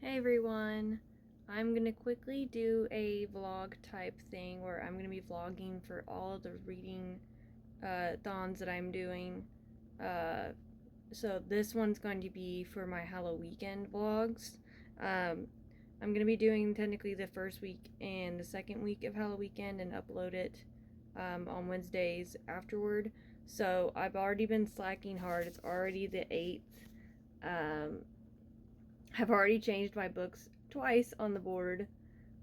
Hey everyone, I'm gonna quickly do a vlog type thing where I'm gonna be vlogging for all of the reading thons that I'm doing. So this one's going to be for my Halloweekend vlogs. I'm gonna be doing technically the first week and the second week of Halloweekend and upload it on Wednesdays afterward. So I've already been slacking hard. It's already the 8th. I've already changed my books twice on the board,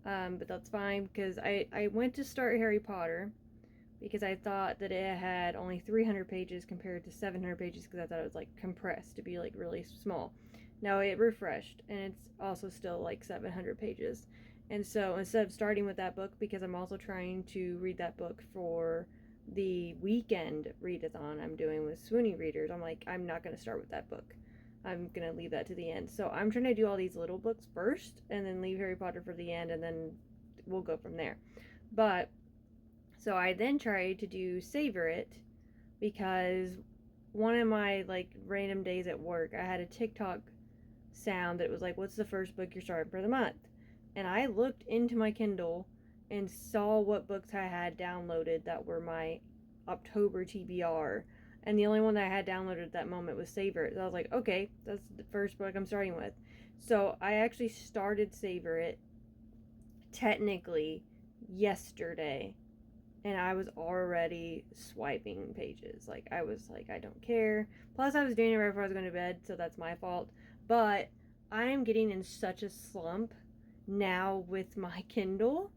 but that's fine because I went to start Harry Potter because I thought that it had only 300 pages compared to 700 pages because I thought it was like compressed to be like really small. Now it refreshed and it's also still like 700 pages. And so instead of starting with that book, because I'm also trying to read that book for the weekend readathon I'm doing with Swoony readers, I'm like, I'm not going to start with that book. I'm gonna leave that to the end. So I'm trying to do all these little books first and then leave Harry Potter for the end and then we'll go from there. But so I then tried to do Savor It because one of my like random days at work I had a TikTok sound that was like, what's the first book you're starting for the month? And I looked into my Kindle and saw what books I had downloaded that were my October TBR, and the only one that I had downloaded at that moment was Savor It. So I was like, okay, that's the first book I'm starting with. So I actually started Savor It technically yesterday, and I was already swiping pages. Like, I was like, I don't care. Plus, I was doing it right before I was going to bed, so that's my fault. But I am getting in such a slump now with my Kindle,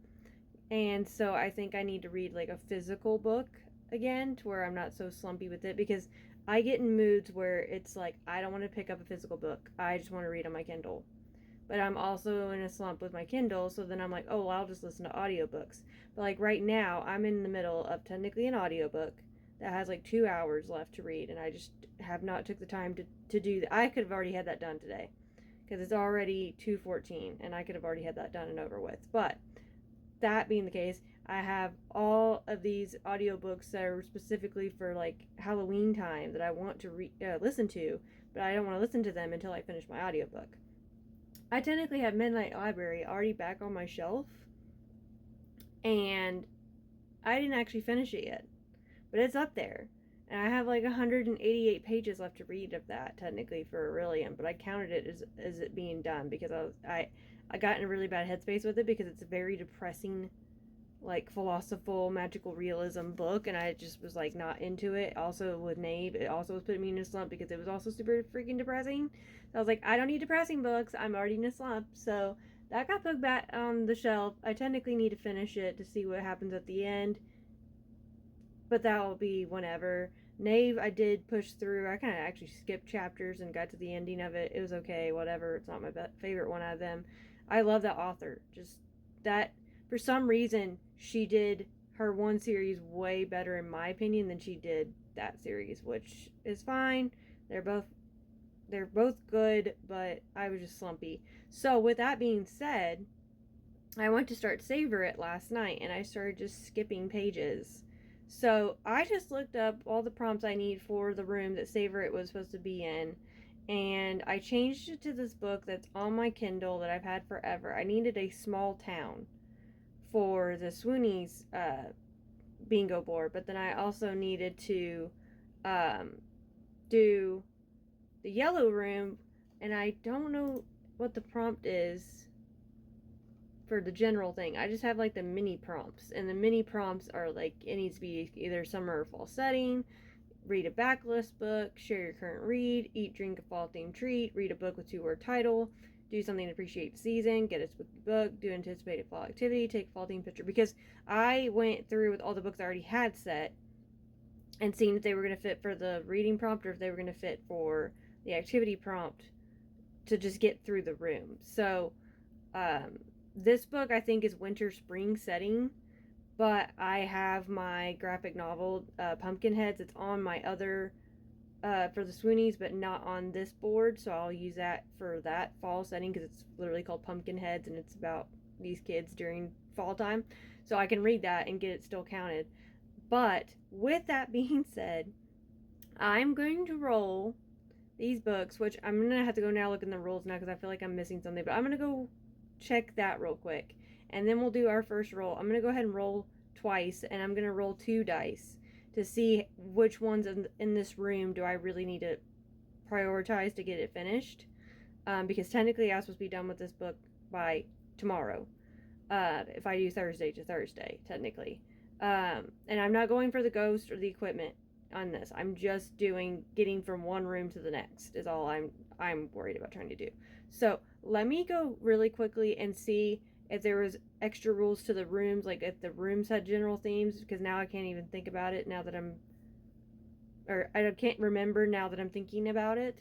and so I think I need to read like a physical book again to where I'm not so slumpy with it, because I get in moods where it's like I don't want to pick up a physical book. I just want to read on my Kindle. But I'm also in a slump with my Kindle, so then I'm like, oh, well, I'll just listen to audiobooks. But like right now, I'm in the middle of technically an audiobook that has like 2 hours left to read, and I just have not took the time to do that. I could have already had that done today because it's already 2:14 and I could have already had that done and over with. But that being the case, I have all of these audiobooks that are specifically for like Halloween time that I want to listen to, but I don't want to listen to them until I finish my audiobook. I technically have Midnight Library already back on my shelf, and I didn't actually finish it yet, but it's up there. And I have like 188 pages left to read of that technically for Aurelian, but I counted it as it being done because I got in a really bad headspace with it because it's a very depressing, like philosophical magical realism book, and I just was like not into it. Also with Nave, it also was putting me in a slump because it was also super freaking depressing. So I was like, I don't need depressing books, I'm already in a slump. So that got put back on the shelf. I technically need to finish it to see what happens at the end, but that will be whenever. Nave, I did push through. I kind of actually skipped chapters and got to the ending of it. It was okay, whatever. It's not my favorite one out of them. I love that author. Just that, for some reason, she did her one series way better, in my opinion, than she did that series, which is fine. They're both good, but I was just slumpy. So with that being said, I went to start Savor It last night, and I started just skipping pages. So I just looked up all the prompts I need for the room that Savor It was supposed to be in, and I changed it to this book that's on my Kindle that I've had forever. I needed a small town for the Swoonies bingo board, but then I also needed to um, do the yellow room, and I don't know what the prompt is for the general thing. I just have like the mini prompts, and the mini prompts are like, it needs to be either summer or fall setting, read a backlist book, share your current read, eat, drink a fall themed treat, read a book with 2-word title, do something to appreciate the season, get a spooky book, do anticipated fall activity, take a fall themed picture. Because I went through with all the books I already had set and seen if they were going to fit for the reading prompt or if they were going to fit for the activity prompt to just get through the room. So this book I think is winter spring setting, but I have my graphic novel Pumpkinheads. It's on my other for the Swoonies, but not on this board, so I'll use that for that fall setting because it's literally called Pumpkinheads and it's about these kids during fall time. So I can read that and get it still counted. But with that being said, I'm going to roll these books, which I'm going to have to go now look in the rules now because I feel like I'm missing something. But I'm going to go check that real quick. And then we'll do our first roll. I'm going to go ahead and roll twice. And I'm going to roll 2 dice to see which ones in this room do I really need to prioritize to get it finished. Because technically I'm supposed to be done with this book by tomorrow. If I do Thursday to Thursday, technically. And I'm not going for the ghost or the equipment on this. I'm just getting from one room to the next is all I'm worried about trying to do. So let me go really quickly and see if there was extra rules to the rooms, like if the rooms had general themes, because now I can't even think about it now that I can't remember now that I'm thinking about it.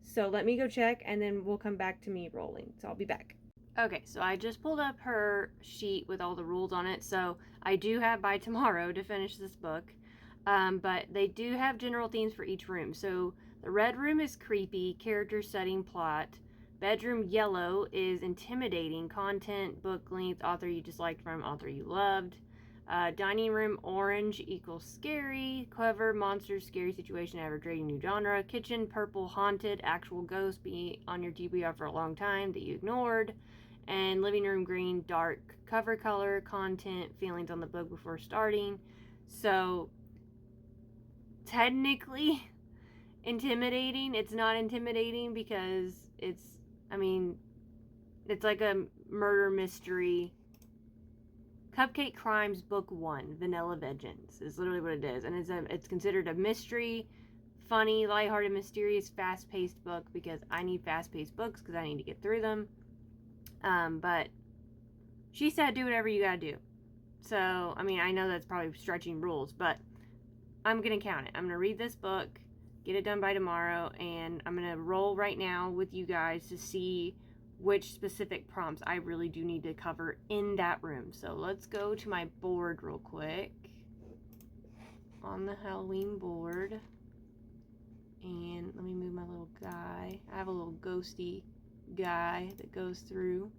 So let me go check and then we'll come back to me rolling. So I'll be back. Okay, so I just pulled up her sheet with all the rules on it. So I do have by tomorrow to finish this book. But they do have general themes for each room. So the red room is creepy, character setting, plot. Bedroom yellow is intimidating, content, book length, author you disliked from, author you loved. Dining room orange equals scary, clever, monster, scary situation, average rating, new genre. Kitchen purple, haunted, actual ghost, be on your TBR for a long time that you ignored. And living room green, dark, cover color, content, feelings on the book before starting. So technically intimidating. It's not intimidating because it's like a murder mystery. Cupcake Crimes Book 1, Vanilla Vengeance is literally what it is. And it's considered a mystery, funny, lighthearted, mysterious, fast-paced book because I need fast-paced books because I need to get through them. But she said do whatever you gotta do. So, I know that's probably stretching rules, but I'm going to count it. I'm going to read this book, get it done by tomorrow, and I'm going to roll right now with you guys to see which specific prompts I really do need to cover in that room. So let's go to my board real quick on the Halloween board. And let me move my little guy. I have a little ghosty guy that goes through.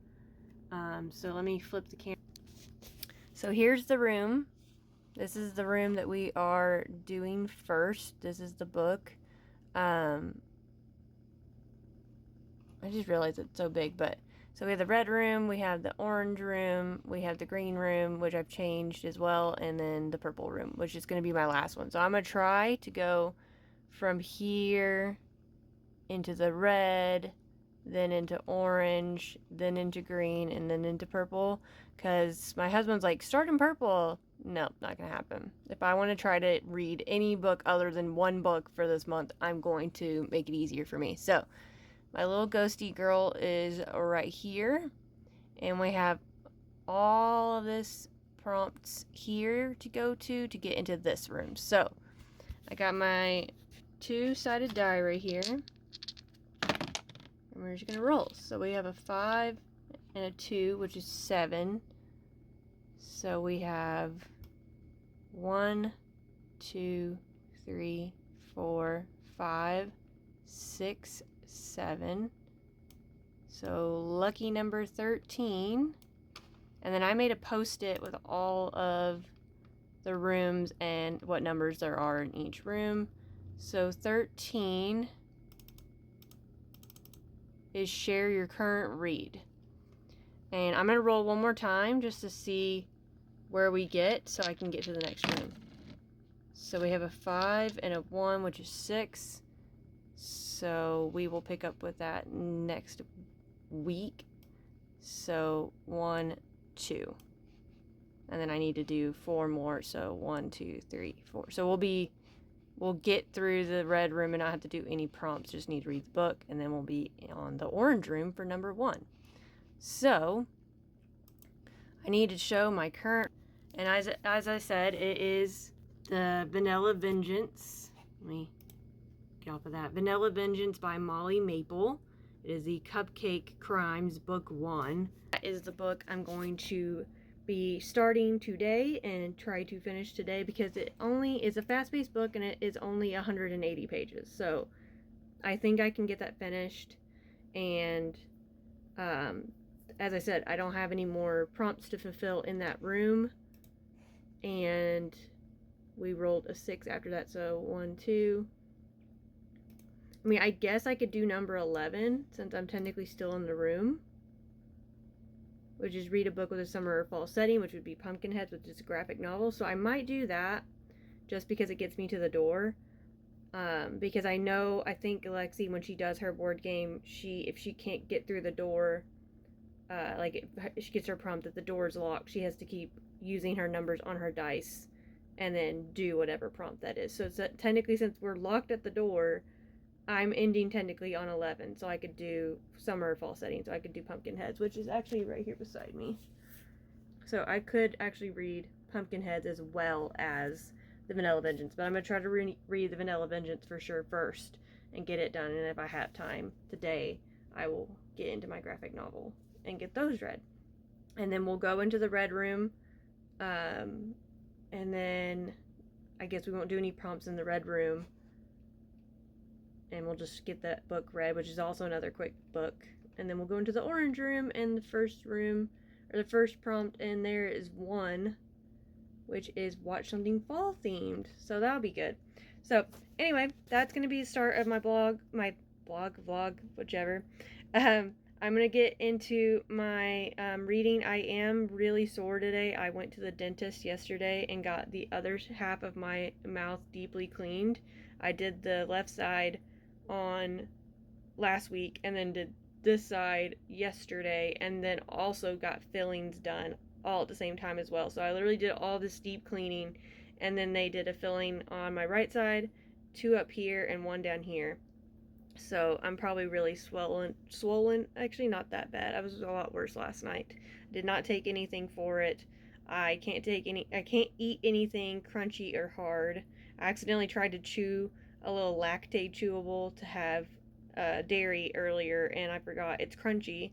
So let me flip the camera. So here's the room. This is the room that we are doing first. This is the book. I just realized it's so big, but so we have the red room, we have the orange room, we have the green room, which I've changed as well, and then the purple room, which is going to be my last one. So I'm going to try to go from here into the red, then into orange, then into green, and then into purple, because my husband's like, start in purple. No, not gonna happen. If I want to try to read any book other than one book for this month, I'm going to make it easier for me. So my little ghosty girl is right here, and we have all of this prompts here to go to get into this room. So I got my 2-sided die right here, and we're just gonna roll. So we have a 5 and a 2, which is 7. So we have 1, 2, 3, 4, 5, 6, 7. So lucky number 13. And then I made a post-it with all of the rooms and what numbers there are in each room. So 13 is share your current read. And I'm going to roll one more time just to see where we get so I can get to the next room. So we have a 5 and a 1, which is 6. So we will pick up with that next week. So 1, 2. And then I need to do 4 more. So 1, 2, 3, 4. So we'll get through the red room and not have to do any prompts. Just need to read the book. And then we'll be on the orange room for number 1. So I need to show my current, and as I said, it is the Vanilla Vengeance. Let me get off of that. Vanilla Vengeance by Molly Maple. It is the Cupcake Crimes Book 1. That is the book I'm going to be starting today and try to finish today because it only is a fast-paced book and it is only 180 pages. So I think I can get that finished. And as I said, I don't have any more prompts to fulfill in that room. And we rolled a 6 after that, so 1, 2. I mean, I guess I could do number 11 since I'm technically still in the room, which is read a book with a summer or fall setting, which would be Pumpkinheads, which is a graphic novel. So I might do that just because it gets me to the door. Because I think Alexi, when she does her board game, if she can't get through the door, if she gets her prompt that the door is locked, she has to keep using her numbers on her dice and then do whatever prompt that is. So technically, since we're locked at the door, I'm ending technically on 11, so I could do summer or fall setting, so I could do Pumpkinheads, which is actually right here beside me. So I could actually read Pumpkinheads as well as the Vanilla Vengeance, but I'm going to try to read the Vanilla Vengeance for sure first and get it done, and if I have time today, I will get into my graphic novel and get those read. And then we'll go into the red room, and then I guess we won't do any prompts in the red room, and we'll just get that book read, which is also another quick book. And then we'll go into the orange room, and the first prompt in there is 1, which is watch something fall themed. So that'll be good. So anyway, that's going to be the start of my vlog, whichever. I'm going to get into my reading. I am really sore today. I went to the dentist yesterday and got the other half of my mouth deeply cleaned. I did the left side on last week and then did this side yesterday, and then also got fillings done all at the same time as well. So I literally did all this deep cleaning, and then they did a filling on my right side, 2 up here and 1 down here. So I'm probably really swollen. Actually, not that bad. I was a lot worse last night. Did not take anything for it. I can't eat anything crunchy or hard. I accidentally tried to chew a little lactate chewable to have dairy earlier, and I forgot it's crunchy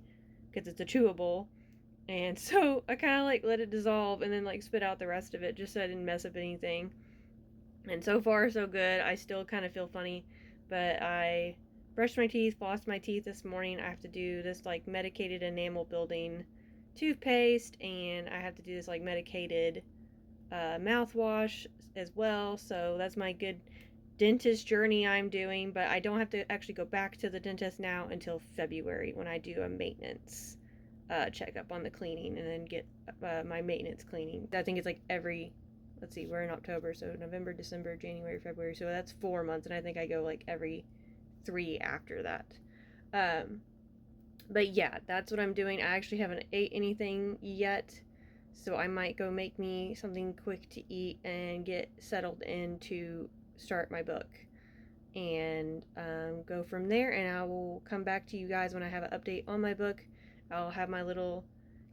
because it's a chewable. And so I kind of let it dissolve and then spit out the rest of it just so I didn't mess up anything. And so far so good. I still kind of feel funny, but I brushed my teeth, flossed my teeth this morning. I have to do this medicated enamel building toothpaste, and I have to do this medicated mouthwash as well. So that's my good dentist journey I'm doing, but I don't have to actually go back to the dentist now until February when I do a maintenance checkup on the cleaning, and then get my maintenance cleaning. I think it's let's see, we're in October, so November, December, January, February, so that's 4 months, and I think I go every 3 after that. But yeah, that's what I'm doing. I actually haven't ate anything yet, so I might go make me something quick to eat and get settled in to start my book, and go from there. And I will come back to you guys when I have an update on my book. I'll have my little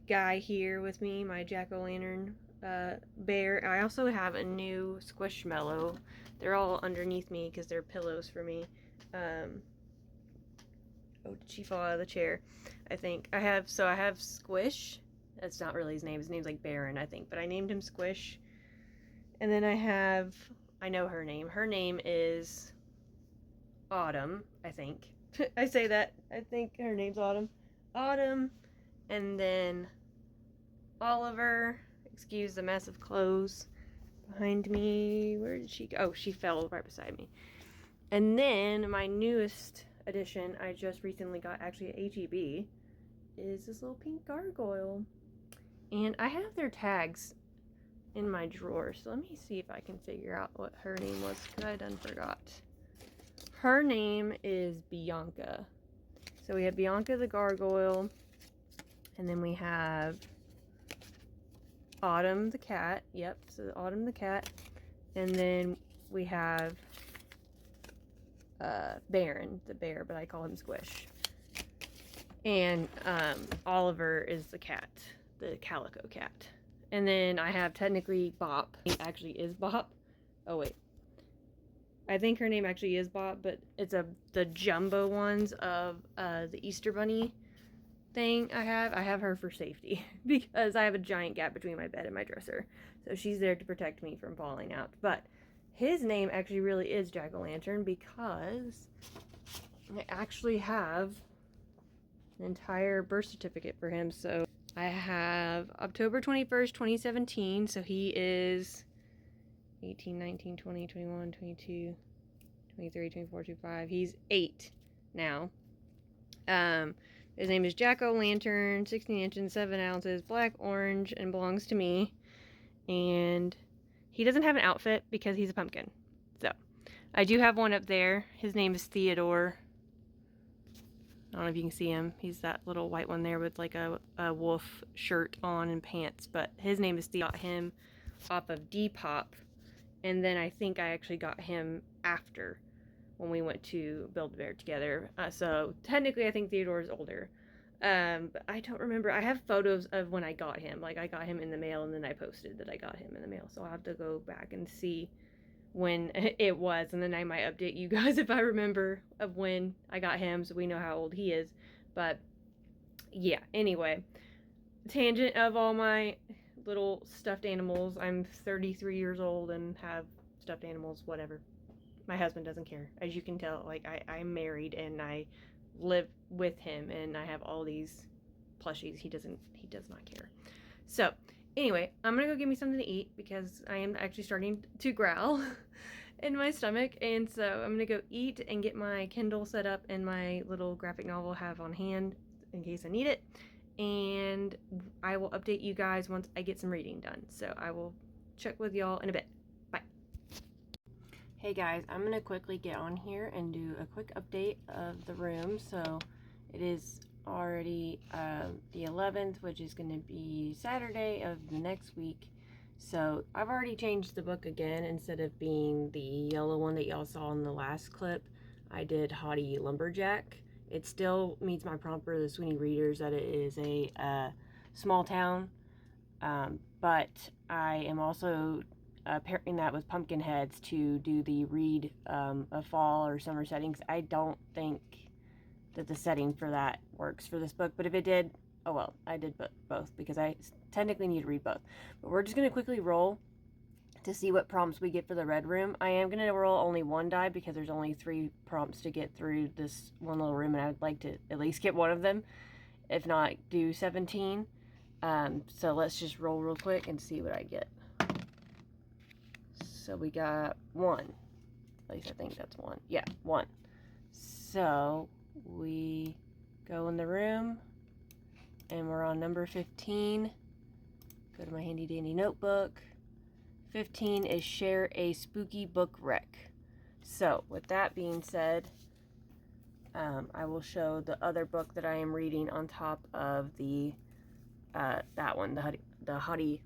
guy here with me, my jack-o'-lantern bear. I also have a new Squishmallow. They're all underneath me because they're pillows for me. Oh, did she fall out of the chair? I think I have Squish. That's not really his name. His name's Baron, I think, but I named him Squish. And then I know her name. Her name is Autumn, I think. I say that. I think her name's Autumn. And then Oliver. Excuse the mess of clothes behind me. Where did she go? Oh, she fell right beside me. And then my newest addition I just recently got, actually at HEB, is this little pink gargoyle. And I have their tags in my drawer, so let me see if I can figure out what her name was, because I done forgot. Her name is Bianca. So we have Bianca the gargoyle, and then we have Autumn the cat. Yep, so Autumn the cat. And then we have Baron the bear, but I call him Squish. And Oliver is the cat, the calico cat. And then I have technically Bop. It actually is Bop. Oh wait, I think her name actually is Bop, but it's the jumbo ones of the Easter Bunny thing I have her for safety because I have a giant gap between my bed and my dresser. So she's there to protect me from falling out. But his name actually really is Jack-o'-lantern because I actually have an entire birth certificate for him. So I have October 21st, 2017. So he is 18, 19, 20, 21, 22, 23, 24, 25. He's 8 now. His name is Jack-O-Lantern, 16 inches, 7 ounces, black, orange, and belongs to me. And he doesn't have an outfit because he's a pumpkin. So, I do have one up there. His name is Theodore. I don't know if you can see him. He's that little white one there with like a wolf shirt on and pants. But his name is Theodore. Got him off of Depop. And then I think I actually got him after when we went to Build-A-Bear together. So technically I think Theodore's older. But I don't remember. I have photos of when I got him. Like I got him in the mail and then I posted that I got him in the mail. So I'll have to go back and see when it was. And then I might update you guys if I remember of when I got him so we know how old he is. But yeah, anyway. Tangent of all my little stuffed animals. I'm 33 years old and have stuffed animals, whatever. My husband doesn't care. As you can tell, like I'm married and I live with him and I have all these plushies. He does not care. So anyway, I'm gonna go get me something to eat because I am actually starting to growl in my stomach. And so I'm gonna go eat and get my Kindle set up and my little graphic novel I have on hand in case I need it. And I will update you guys once I get some reading done. So I will check with y'all in a bit. Bye. Hey guys, I'm going to quickly get on here and do a quick update of the room. So it is already the 11th, which is going to be Saturday of the next week. So I've already changed the book again. Instead of being the yellow one that y'all saw in the last clip, I did Haughty Lumberjack. It still meets my prompt for the Sweeney readers that it is a small town, but I am also pairing that with Pumpkinheads to do the read a fall or summer settings. I don't think that the setting for that works for this book, but if it did, oh well, I did both because I technically need to read both. But we're just going to quickly roll to see what prompts we get for the red room. I am going to roll only one die because there's only 3 prompts to get through this one little room, and I would like to at least get one of them, if not do 17. So let's just roll real quick and see what I get. So we got 1. At least I think that's 1. Yeah, 1. So we go in the room and we're on number 15. Go to my handy dandy notebook. 15 is share a spooky book rec. So with that being said, I will show the other book that I am reading on top of the that one, the Haughty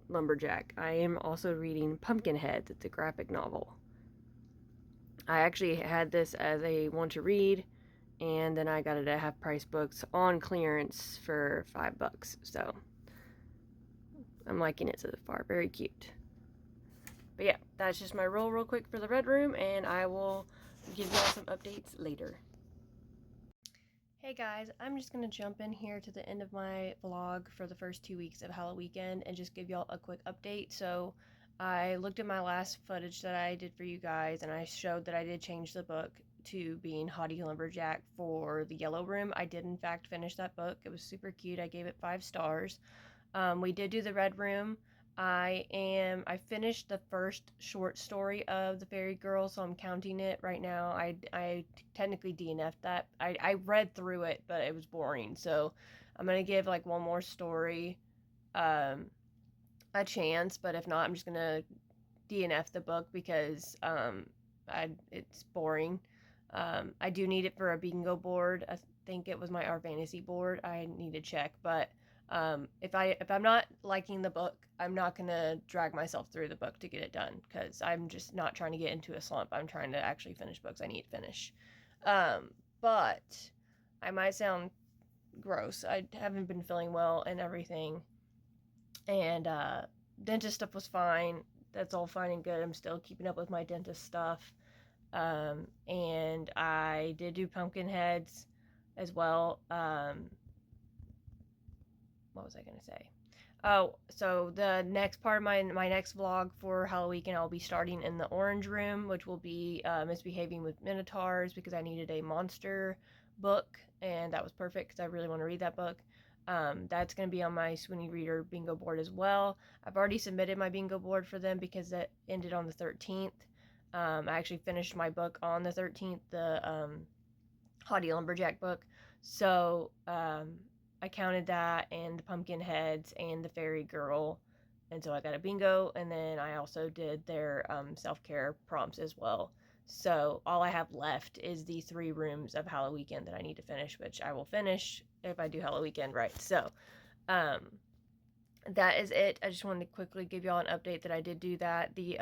Lumberjack. I am also reading Pumpkinheads. It's a graphic novel. I actually had this as a want to read, and then I got it at Half Price Books on clearance for $5. So I'm liking it so far. Very cute. But yeah, that's just my roll real quick for the red room, and I will give y'all some updates later. Hey guys, I'm just going to jump in here to the end of my vlog for the first 2 weeks of Halloweekend and just give y'all a quick update. So I looked at my last footage that I did for you guys, and I showed that I did change the book to being Haughty Lumberjack for the yellow room. I did in fact finish that book. It was super cute. I gave it 5 stars. We did do the red room. I finished the first short story of the Fairy Girl, so I'm counting it right now. I technically DNF'd that. I read through it, but it was boring, so I'm gonna give like one more story a chance, but if not, I'm just gonna DNF the book because it's boring. I do need it for a bingo board. I think it was my Our Fantasy board. I need to check, but if I'm not liking the book, I'm not gonna drag myself through the book to get it done, because I'm just not trying to get into a slump. I'm trying to actually finish books I need to finish. But I might sound gross. I haven't been feeling well and everything, and dentist stuff was fine. That's all fine and good. I'm still keeping up with my dentist stuff, and I did do Pumpkinheads as well. What was I going to say? Oh, so the next part of my next vlog for Halloweekend, I'll be starting in the orange room, which will be Misbehaving with Minotaurs, because I needed a monster book, and that was perfect because I really want to read that book. That's going to be on my Sweeney Reader bingo board as well. I've already submitted my bingo board for them because that ended on the 13th. I actually finished my book on the 13th, the Haughty Lumberjack book. So I counted that and the pumpkin heads and the fairy girl. And so I got a bingo, and then I also did their self-care prompts as well. So all I have left is the 3 rooms of Halloweekend that I need to finish, which I will finish if I do Halloweekend right. So that is it. I just wanted to quickly give y'all an update that I did do that. The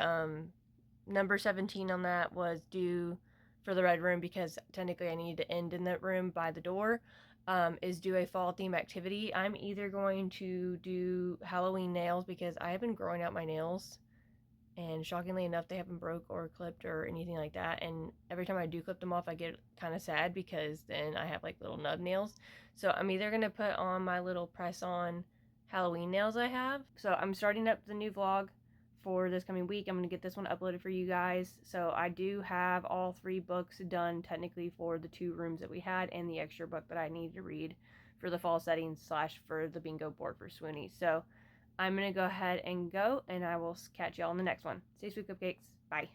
number 17 on that was due for the red room, because technically I needed to end in that room by the door, is do a fall theme activity. I'm either going to do Halloween nails, because I have been growing out my nails, and shockingly enough, they haven't broke or clipped or anything like that. And every time I do clip them off, I get kind of sad, because then I have like little nub nails. So I'm either going to put on my little press-on Halloween nails I have. So I'm starting up the new vlog for this coming week. I'm going to get this one uploaded for you guys. So I do have all 3 books done technically for the 2 rooms that we had, and the extra book that I needed to read for the fall settings / for the bingo board for Swoony. So I'm going to go ahead and go, and I will catch y'all in the next one. Stay sweet, cupcakes. Bye.